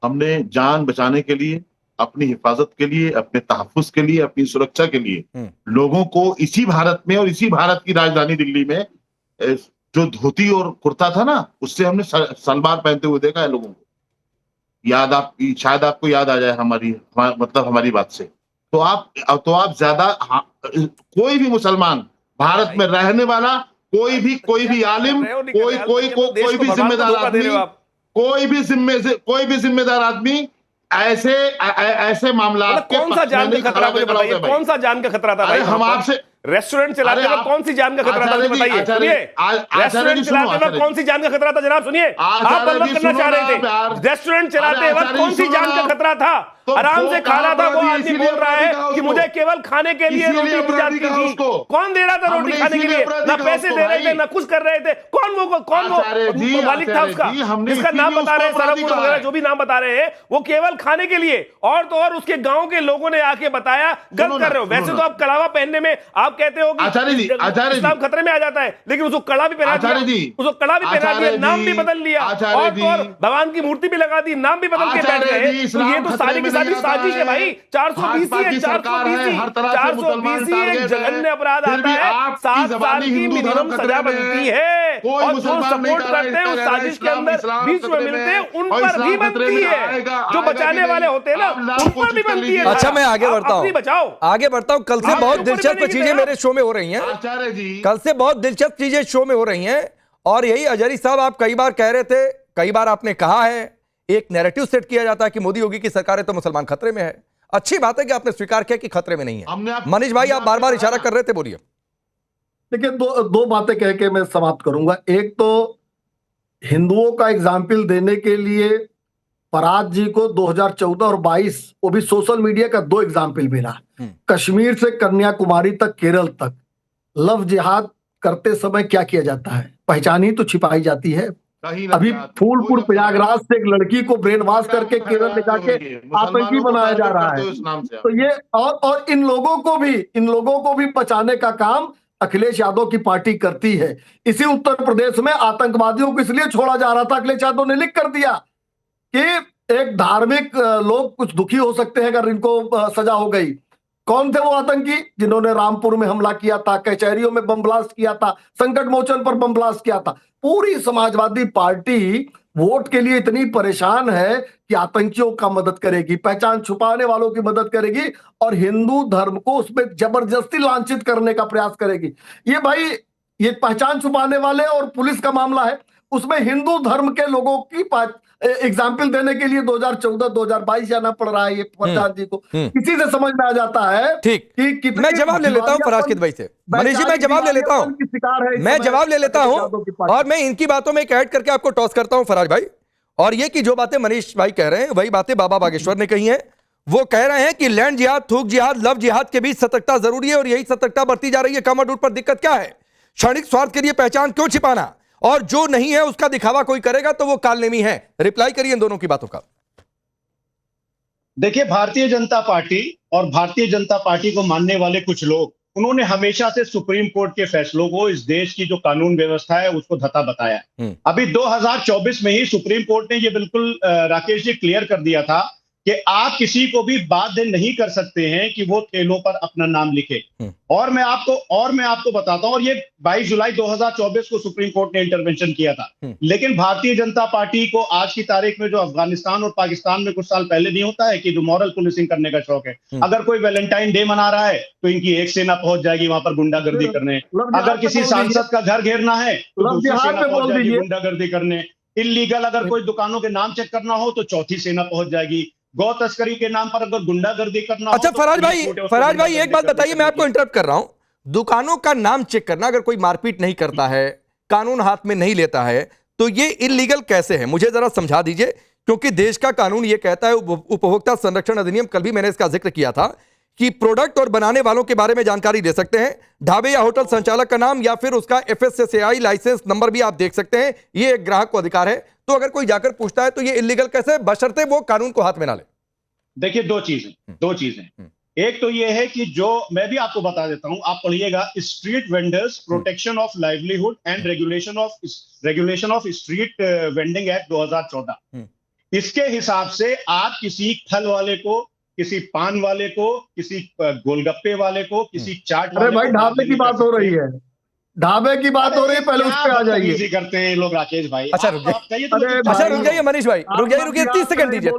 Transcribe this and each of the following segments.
हमने जान बचाने के लिए, अपनी हिफाजत के लिए, अपने तहफ़्फ़ुज़ के लिए, अपनी सुरक्षा के लिए लोगों को इसी भारत में और इसी भारत की राजधानी दिल्ली में जो धोती और कुर्ता था ना, उससे हमने सलवार पहनते हुए देखा है लोगों को। शायद आपको याद आ जाए मतलब हमारी बात से। तो आप ज़्यादा कोई भी मुसलमान भारत में रहने वाला, कोई भी आलिम, कोई भी जिम्मेदार आदमी ऐसे मामलात के कौन सा जान का खतरा, मुझे बताइए कौन सा जान का खतरा था भाई? हम आपसे रेस्टोरेंट चलाते वक्त कौन सी जान का खतरा था, बताइए। सुनिए, रेस्टोरेंट चलाते वक्त कौन सी जान का खतरा था जनाब? सुनिए, आप बदनाम करना चाह रहे थे। रेस्टोरेंट चलाते वक्त कौन सी जान का खतरा था? आराम से खा रहा था वो आदमी, बोल रहा है कि मुझे केवल खाने के लिए रोटी दी जाती थी। कौन दे रहा था रोटी खाने के लिए? ना पैसे दे रहे थे, ना कुछ कर रहे थे। कौन वो मालिक था उसका, जिसका नाम बता रहे हैं, सरमपुर वगैरह जो भी नाम बता रहे हैं, वो केवल खाने के लिए। और तो और उसके गांव के लोगों ने आके बताया गलत कर रहे हो। वैसे तो आप कलावा पहनने में आप कहते हो कि इस्लाम खतरे में आ जाता है, लेकिन उसको कड़ा भी पहना दिया, उसको कड़ा भी पहना दिया, नाम भी बदल लिया, और तो और भगवान की मूर्ति भी लगा दी, नाम भी बदल के बैठ गए। तो ये तो सारी की सारी साजिश है भाई। 420 है, 420 एक जघन्य अपराध आता है, 7 साल की मिनिमम सजा बनती है, और जो सपोर्ट करते हैं उस साजिश के अंदर बीच में मिलते हैं, उन पर भी बनती है। जो बचाने वाले होते हैं ना, उन पर भी बनती है। अच्छा, मैं आगे बढ़ता हूं, कल से बहुत दिलचस्प चीजें मेरे शो में हो रही हैं। कल से बहुत दिलचस्प चीजें शो में हो रही हैं, और यही अजहरी साहब आप कई बार कह रहे थे, कई बार आपने कहा है, एक नैरेटिव सेट किया जाता है कि मोदी योगी की सरकार है तो मुसलमान खतरे में है। अच्छी बात है कि आपने स्वीकार किया कि खतरे में नहीं है। मनीष भाई, आप बार बार इशारा कर रहे थे, बोलिए। देखिए, दो बातें कह के मैं समाप्त करूंगा। एक तो हिंदुओं का एग्जाम्पल देने के लिए फराज जी को 2014 और 22 वो भी सोशल मीडिया का 2 एग्जाम्पल मिला। कश्मीर से कन्याकुमारी तक, केरल तक लव जिहाद करते समय क्या किया जाता है, पहचान ही तो छिपाई जाती है। अभी फूलपुर प्रयागराज से एक लड़की को ब्रेन वॉश करके केरल ले जाके आतंकी बनाया जा रहा है। तो ये और इन लोगों को भी बचाने का काम अखिलेश यादव की पार्टी करती है। इसी उत्तर प्रदेश में आतंकवादियों को इसलिए छोड़ा जा रहा था, अखिलेश यादव ने लिख कर दिया कि एक धार्मिक लोग कुछ दुखी हो सकते हैं अगर इनको सजा हो गई। कौन थे वो आतंकी जिन्होंने रामपुर में हमला किया था, कचहरियों में बम ब्लास्ट किया था, संकट मोचन पर बम ब्लास्ट किया था? पूरी समाजवादी पार्टी वोट के लिए इतनी परेशान है कि आतंकियों का मदद करेगी, पहचान छुपाने वालों की मदद करेगी, और हिंदू धर्म को उसमें जबरदस्ती लांछित करने का प्रयास करेगी। ये भाई, ये पहचान छुपाने वाले और पुलिस का मामला है, उसमें हिंदू धर्म के लोगों की एग्जाम्पल देने के लिए 2014-2022 जाना पड़ रहा है ये फरजाद जी को। किसी से समझ में आ जाता है। ठीक, मैं जवाब ले लेता हूं फराज किद भाई से। मनीष जी, मैं जवाब ले लेता हूं, और मैं इनकी बातों में एक ऐड करके आपको टॉस करता हूं फराज भाई। और ये कि जो बातें मनीष भाई कह रहे हैं वही बातें बाबा बागेश्वर ने कही हैं। वो कह रहे हैं कि लैंड जिहाद, थूक जिहाद, लव जिहाद के बीच सतर्कता जरूरी है, और यही सतर्कता बढ़ती जा रही है। कमर रूट पर दिक्कत क्या है? क्षणिक स्वार्थ के लिए पहचान क्यों छिपाना? और जो नहीं है उसका दिखावा कोई करेगा तो वो कालनेमी है। रिप्लाई करिए इन दोनों की बातों का। देखिए, भारतीय जनता पार्टी और भारतीय जनता पार्टी को मानने वाले कुछ लोग, उन्होंने हमेशा से सुप्रीम कोर्ट के फैसलों को, इस देश की जो कानून व्यवस्था है उसको धता बताया। अभी 2024 में ही सुप्रीम कोर्ट ने ये बिल्कुल राकेश जी क्लियर कर दिया था कि आप किसी को भी बाध्य नहीं कर सकते हैं कि वो ठेलों पर अपना नाम लिखे। और मैं आपको बताता हूं, और ये 22 जुलाई 2024 को सुप्रीम कोर्ट ने इंटरवेंशन किया था। लेकिन भारतीय जनता पार्टी को आज की तारीख में, जो अफगानिस्तान और पाकिस्तान में कुछ साल पहले नहीं होता है कि जो मॉरल पुलिसिंग करने का शौक है, अगर कोई वैलेंटाइन डे मना रहा है तो इनकी एक सेना पहुंच जाएगी वहां पर गुंडागर्दी करने। अगर किसी सांसद का घर घेरना है तो दूसरी सेना पहुंच जाएगी गुंडागर्दी करने। इल्लीगल अगर कोई दुकानों के नाम चेक करना हो तो चौथी सेना पहुंच जाएगी। गौ तस्करी के नाम पर अगर गुंडागर्दी करना अच्छा, फराज भाई एक बात बताइए, मैं आपको इंटरप्ट कर रहा हूं। दुकानों का नाम चेक करना, अगर कोई मारपीट नहीं करता है, कानून हाथ में नहीं लेता है, तो ये इल्लीगल कैसे है? मुझे जरा समझा दीजिए, क्योंकि देश का कानून ये कहता है, उपभोक्ता संरक्षण अधिनियम, कल भी मैंने इसका जिक्र किया था, कि प्रोडक्ट और बनाने वालों के बारे में जानकारी दे सकते हैं, ढाबे या होटल संचालक का नाम या फिर उसका FSSAI लाइसेंस नंबर भी आप देख सकते हैं। ये एक ग्राहक को अधिकार है। तो अगर कोई जाकर पूछता है तो ये इलीगल कैसे, बशर्ते वो कानून को हाथ में ना ले? देखिए, दो चीजें। एक तो ये है कि जो मैं भी आपको बता देता हूं, आप पढ़िएगा, street vendors protection of livelihood and regulation of street vending act 2014। इसके हिसाब से आप किसी फल वाले को, किसी पान वाले को, किसी गोलगप्पे वाले को, किसी चाट वाले को, भाई ढाबे की बात हो रही है, ढाबे की बात हो रही है, पहले उस पे आ जाइए। करते हैं लोग राकेश भाई। अच्छा रुक जाइए मनीष भाई, रुकिए 30 सेकंड दीजिए,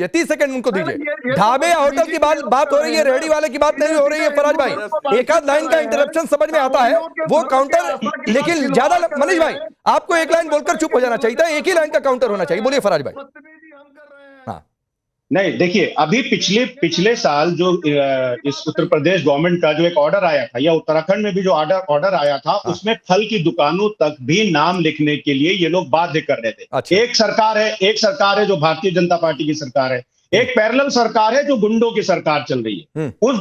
30 सेकंड उनको दीजिए। ढाबे या होटल की बात हो रही है, रेहड़ी वाले की बात नहीं हो रही है फराज भाई। एक आध लाइन का इंटरप्शन समझ में आता है, वो काउंटर, लेकिन ज्यादा मनीष भाई आपको एक लाइन बोलकर चुप हो जाना चाहिए था, एक ही लाइन का काउंटर होना चाहिए। बोलिए फराज भाई। हाँ नहीं, देखिए अभी पिछले साल जो इस उत्तर प्रदेश गवर्नमेंट का जो एक ऑर्डर आया था, या उत्तराखंड में भी जो ऑर्डर आया था, उसमें फल की दुकानों तक भी नाम लिखने के लिए ये लोग बाध्य कर रहे थे। अच्छा। एक सरकार है जो भारतीय जनता पार्टी की सरकार है, एक पैरेलल सरकार है जो गुंडों की सरकार चल रही है। उन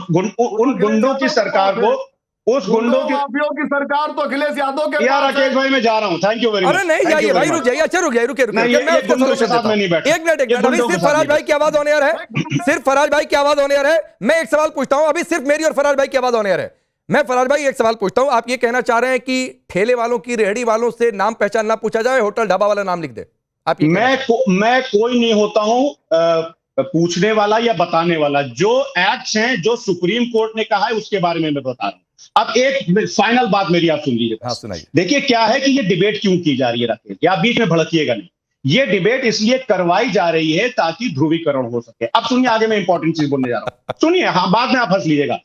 गुंडों की सरकार को, उस गुंडों की सरकार तो अखिलेश यादव के यार राकेश भाई मैं जा रहा हूं, थैंक यू वेरी मच। अरे नहीं जाइए भाई, रुक जाइए। अच्छा रुकिए मैं उसको सोल्यूशन देता हूं। एक मिनट अभी सिर्फ फराज भाई की आवाज ऑन एयर है, सिर्फ फराज भाई की आवाज ऑन एयर है। मैं एक सवाल पूछता हूं, अभी सिर्फ मेरी और फराज भाई की आवाज ऑन एयर है। मैं फराज भाई एक सवाल पूछता हूं, आप ये कहना चाह रहे हैं कि ठेले वालों की, रेहड़ी वालों से नाम पहचान ना पूछा जाए, होटल ढाबा वाला नाम लिख दे? आप मैं कोई नहीं होता हूं पूछने वाला या बताने वाला। जो एक्ट्स हैं, जो सुप्रीम कोर्ट ने कहा है, उसके बारे में मैं बता रहा हूं। अब एक फाइनल बात मेरी आप सुन लीजिए। हाँ सुनाइए। देखिए क्या है कि ये डिबेट क्यों की जा रही है राकेश, या बीच में भड़किएगा नहीं। ये डिबेट इसलिए करवाई जा रही है ताकि ध्रुवीकरण हो सके। अब सुनिए, आगे मैं इंपॉर्टेंट चीज बोलने जा रहा हूं, सुनिए। हाँ, बाद में आप हंस लीजिएगा।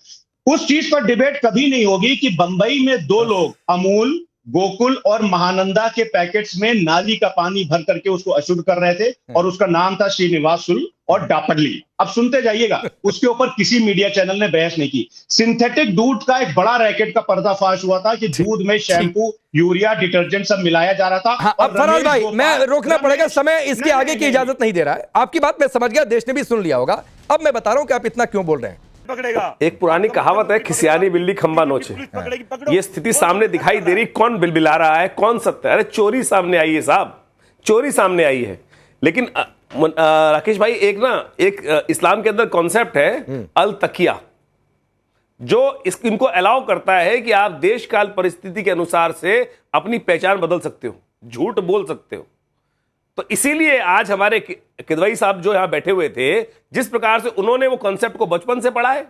उस चीज पर डिबेट कभी नहीं होगी कि बंबई में दो लोग अमूल, गोकुल और महानंदा के पैकेट्स में नाली का पानी भर करके उसको अशुद्ध कर रहे थे, और उसका नाम था श्रीनिवासुल और डापडली। अब सुनते जाइएगा, उसके ऊपर किसी मीडिया चैनल ने बहस नहीं की। सिंथेटिक दूध का एक बड़ा रैकेट का पर्दाफाश हुआ था कि दूध में शैम्पू, यूरिया, डिटर्जेंट सब मिलाया जा रहा था। हाँ, अब फराज भाई मैं रोकना पड़ेगा, समय इसके आगे की इजाजत नहीं दे रहा है। आपकी बात मैं समझ गया, देश ने भी सुन लिया होगा। अब मैं बता रहा हूं कि आप इतना क्यों बोल रहे हैं। एक पुरानी कहावत है, खिसियानी बिल्ली खंबा नोचे। ये स्थिति सामने दिखाई दे रही, कौन बिलबिला रहा है, कौन सत्य है? अरे चोरी सामने आई है साहब, चोरी सामने आई है। लेकिन राकेश भाई एक इस्लाम के अंदर कॉन्सेप्ट है अल तकिया, जो इनको अलाउ करता है कि आप देश काल परिस्थिति के अनुसार से अपनी पहचान बदल सकते हो, झूठ बोल सकते हो। तो इसीलिए आज हमारे किदवई साहब जो यहां बैठे हुए थे, जिस प्रकार से उन्होंने वो कॉन्सेप्ट को बचपन से पढ़ा है,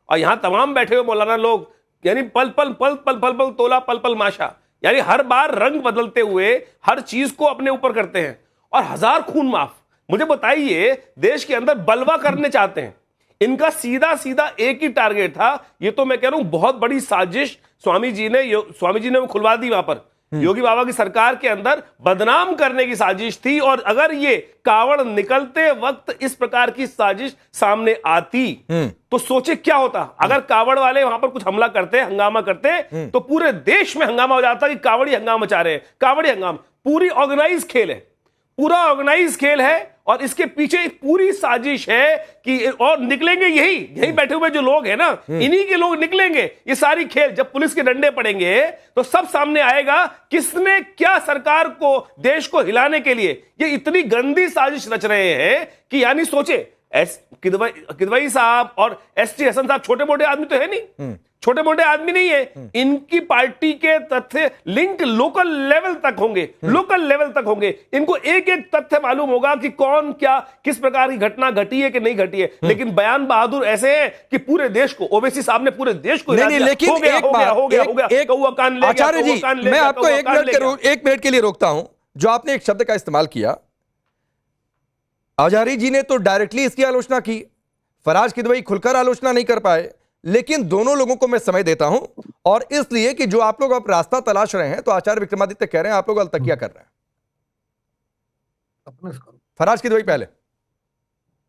और यहां तमाम बैठे हुए मौलाना लोग, यानी पल पल तोला, पल पल माशा, यानी हर बार रंग बदलते हुए हर चीज को अपने ऊपर करते हैं, और हजार खून माफ। मुझे बताइए, देश के अंदर बलवा करने चाहते हैं, इनका सीधा सीधा एक ही टारगेट था। ये तो मैं कह रहा हूं बहुत बड़ी साजिश स्वामी जी ने वो खुलवा दी वहां पर। योगी बाबा की सरकार के अंदर बदनाम करने की साजिश थी, और अगर ये कावड़ निकलते वक्त इस प्रकार की साजिश सामने आती तो सोचे क्या होता। अगर कावड़ वाले वहां पर कुछ हमला करते, हंगामा करते, तो पूरे देश में हंगामा हो जाता कि कावड़ी हंगामा मचा रहे हैं, कावड़ी हंगामा। पूरी ऑर्गेनाइज खेल है, पूरा ऑर्गेनाइज खेल है, और इसके पीछे एक पूरी साजिश है कि, और निकलेंगे यही बैठे हुए जो लोग हैं ना, इन्हीं के लोग निकलेंगे। ये सारी खेल जब पुलिस के डंडे पड़ेंगे तो सब सामने आएगा, किसने क्या सरकार को, देश को हिलाने के लिए ये इतनी गंदी साजिश रच रहे हैं कि, यानी सोचे किदवई साहब और एसटी हसन साहब छोटे मोटे आदमी तो है नहीं, छोटे मोटे आदमी नहीं है। इनकी पार्टी के तथ्य लिंक लोकल लेवल तक होंगे, इनको एक एक तथ्य मालूम होगा कि कौन क्या, किस प्रकार की घटना घटी है कि नहीं घटी है। लेकिन बयान बहादुर ऐसे हैं कि पूरे देश को, ओवैसी साहब ने पूरे देश को नहीं, लेकिन हो गया। आचार्य जी, मैं आपको एक मिनट के लिए रोकता हूं। जो आपने एक शब्द का इस्तेमाल किया, आचार्य जी ने तो डायरेक्टली इसकी आलोचना की, फराज किदवई खुलकर आलोचना नहीं कर पाए। लेकिन दोनों लोगों को मैं समय देता हूं, और इसलिए कि जो आप लोग अब रास्ता तलाश रहे हैं, तो आचार्य विक्रमादित्य कह रहे हैं आप लोग अलतकिया कर रहे हैं। फराज किदवई पहले।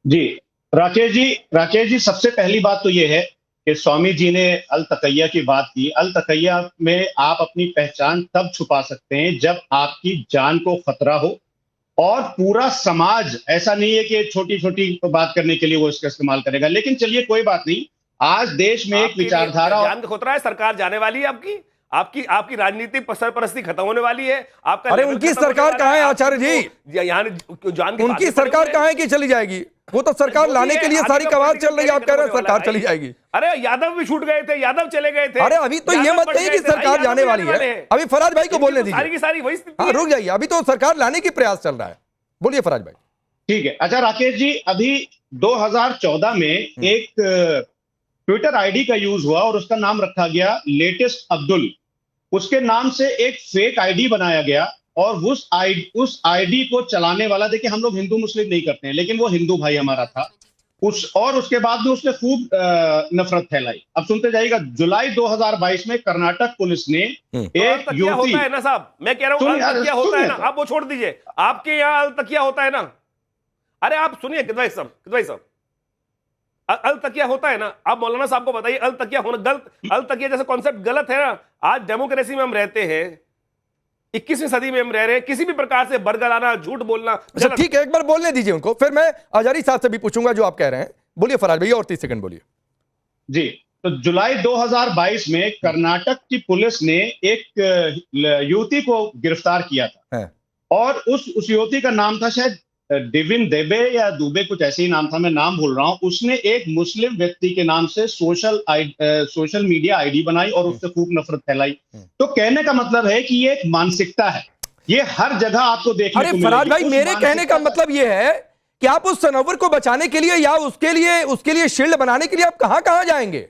जी राकेश जी, सबसे पहली बात तो यह है कि स्वामी जी ने अल तकैया की बात की। अल तकैया में आप अपनी पहचान तब छुपा सकते हैं जब आपकी जान को खतरा हो, और पूरा समाज, ऐसा नहीं है कि छोटी छोटी बात करने के लिए वो इसका इस्तेमाल करेगा। लेकिन चलिए कोई बात नहीं, आज देश में एक विचारधारा, जान का खतरा है, सरकार जाने वाली है, आपकी राजनीतिक सरपरस्ती खत्म होने वाली है। आपका, अरे उनकी सरकार कहां है आचार्य जी? जान उनकी सरकार कहां है कि चली जाएगी? वो तो सरकार लाने के लिए सारी कवायद चल रही है, आप कह रहे हैं सरकार चली जाएगी। अरे यादव भी छूट गए थे, यादव चले गए थे। अरे अभी तो ये मत कहिए कि सरकार जाने वाली है, अभी फराज भाई को बोलने दीजिए। सारी वही स्थिति। हाँ रुक जाइए, अभी तो सरकार लाने की प्रयास चल रहा है। बोलिए फराज भाई। ठीक है। अच्छा राकेश जी, अभी 2014 में एक ट्विटर आईडी का यूज हुआ और उसका नाम रखा गया लेटेस्ट अब्दुल। उसके नाम से एक फेक आईडी बनाया गया और उस आईडी को चलाने वाला, देखिए हम लोग हिंदू मुस्लिम नहीं करते हैं, लेकिन वो हिंदू भाई हमारा था। उसके बाद में उसने खूब नफरत फैलाई। अब सुनते जाइएगा, जुलाई 2022 में कर्नाटक पुलिस ने एक युवती, होता है ना साहब, मैं कह रहा हूं अलतकिया होता है ना, आप वो छोड़ दीजिए, आपके यहाँ अलतकिया होता है ना। अरे आप सुनिए किदवाई साहब, अलतकिया होता है ना। आप मौलाना साहब को बताइए, अलतकिया होना गलत, अलतकिया जैसा कॉन्सेप्ट गलत है ना। आज डेमोक्रेसी में हम रहते हैं, 21वीं सदी में हम रह रहे हैं, किसी भी प्रकार से बरगलाना, झूठ बोलना। अच्छा ठीक है, एक बार बोलने दीजिए उनको, फिर मैं अजारी साहब से भी पूछूंगा जो आप कह रहे हैं। बोलिए फराज भैया, और 30 सेकंड बोलिए जी। तो जुलाई 2022 में कर्नाटक की पुलिस ने एक युवती को गिरफ्तार किया था और उस युवती का नाम था शायद डिविन देबे या दुबे, कुछ ऐसे ही नाम था, मैं नाम भूल रहा हूं। उसने एक मुस्लिम व्यक्ति के नाम से सोशल मीडिया आईडी बनाई और उससे खूब नफरत फैलाई। तो कहने का मतलब है कि ये एक मानसिकता है, ये हर जगह आपको देखने को मिलेगी। फराज भाई, मेरे कहने का मतलब ये है कि आप उस सनोवर को बचाने के लिए या उसके लिए शील्ड बनाने के लिए आप कहां जाएंगे।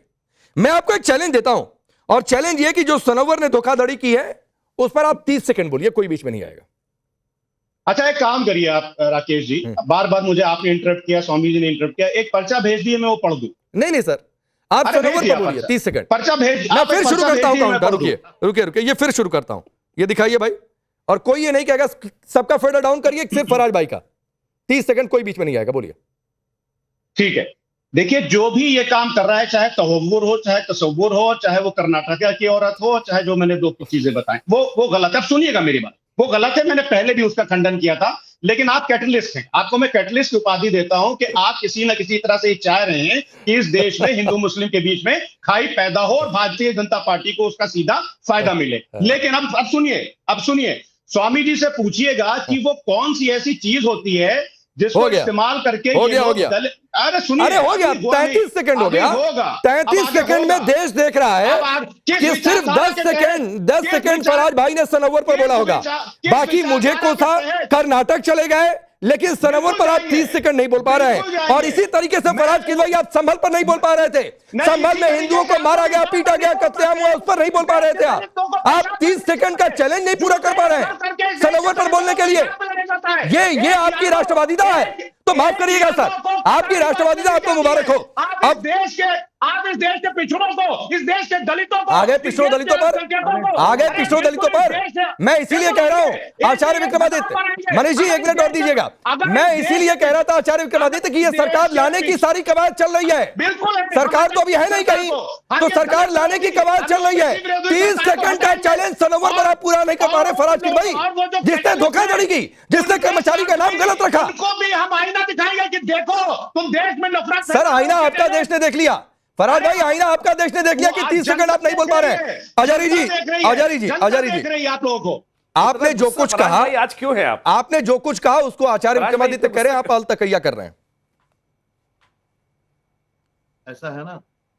मैं आपको एक चैलेंज देता हूं, और चैलेंज ये कि जो सनोवर ने धोखाधड़ी की है उस पर आप 30 सेकंड बोलिए, कोई बीच में नहीं आएगा। अच्छा एक काम करिए आप राकेश जी, बार बार मुझे आपने इंटरप्ट किया, स्वामी जी ने इंटरप्ट किया, एक पर्चा भेज दिए, मैं वो पढ़ दूं। नहीं सर, आप सनोवर पर बोलिए 30 सेकंड। पर्चा भेज, मैं फिर शुरू करता हूं काउंटर, रुकिए, ये फिर शुरू करता हूं, ये दिखाइए भाई। और कोई ये नहीं कहेगा, सबका फेडर डाउन करिए, सिर्फ फराज भाई का 30 सेकंड, कोई बीच में नहीं आएगा, बोलिए। ठीक है, देखिए जो भी ये काम कर रहा है, चाहे तहव्वुर हो, चाहे तसव्वुर हो, चाहे वो कर्नाटक की औरत हो, चाहे जो मैंने दो चीजें बताएं, वो गलत है। अब सुनिएगा मेरी बात, वो गलत है, मैंने पहले भी उसका खंडन किया था, लेकिन आप कैटलिस्ट हैं, आपको मैं कैटलिस्ट की उपाधि देता हूं कि आप किसी न किसी तरह से चाह रहे हैं कि इस देश में हिंदू मुस्लिम के बीच में खाई पैदा हो और भारतीय जनता पार्टी को उसका सीधा फायदा मिले। लेकिन अब सुनिए, स्वामी जी से पूछिएगा कि वो कौन सी ऐसी चीज होती है जिसको इस्तेमाल करके हो गया। अरे सुनिए, अरे हो गया, 33 सेकंड हो गया। 33 सेकंड में देश देख रहा है कि सिर्फ 10 सेकंड फराज भाई ने सनोवर पर बोला होगा, बाकी मुझे को था कर्नाटक चले गए, लेकिन सनोवर पर आप 30 सेकंड नहीं बोल पा रहे हैं। और इसी तरीके से फराज की भाई आप संभल पर नहीं बोल पा रहे थे, संभल में हिंदुओं को मारा गया, पीटा गया, कत्लेआम हुआ, उस पर नहीं बोल पा रहे थे आप 30 सेकंड का चैलेंज नहीं पूरा कर पा रहे हैं सनोवर पर बोलने के लिए। ये आपकी राष्ट्रवादिता है, तो माफ करिएगा सर, आपकी राष्ट्रवादिता आपको मुबारक हो। अब आप इस देश के पिछड़ों को, इस देश के दलितों को, आगे पिछड़ों दलितों पर मैं इसीलिए कह रहा हूं आचार्य विक्रमादित्य, मनीष जी एक मिनट और दीजिएगा, मैं इसीलिए कह रहा था आचार्य विक्रमादित्य कि ये सरकार लाने की सारी कवायद चल रही है, सरकार तो अभी है नहीं कहीं, तो सरकार लाने की कवायद चल रही है। 30 सेकंड का चैलेंज सनोवर पर आप पूरा नहीं कर पा रहे फराज की भाई, जिसने धोखाधड़ी की, जिसने कर्मचारी का नाम गलत रखा, हम आईना दिखाएंगे कि देखो तुम देश में नफरत। सर आईना आपका देश ने देख लिया, फराज भाई आईना आपका देश ने देख लिया कि 30 सेकंड आप नहीं बोल पा रहे हैं। आजारी जी आप लोगों को आपने जो कुछ कहा, आज क्यों है आपने जो कुछ कहा उसको आचार्य विक्रमादित्य कह रहे हैं, आप अलतकैया कर रहे हैं। ऐसा है ना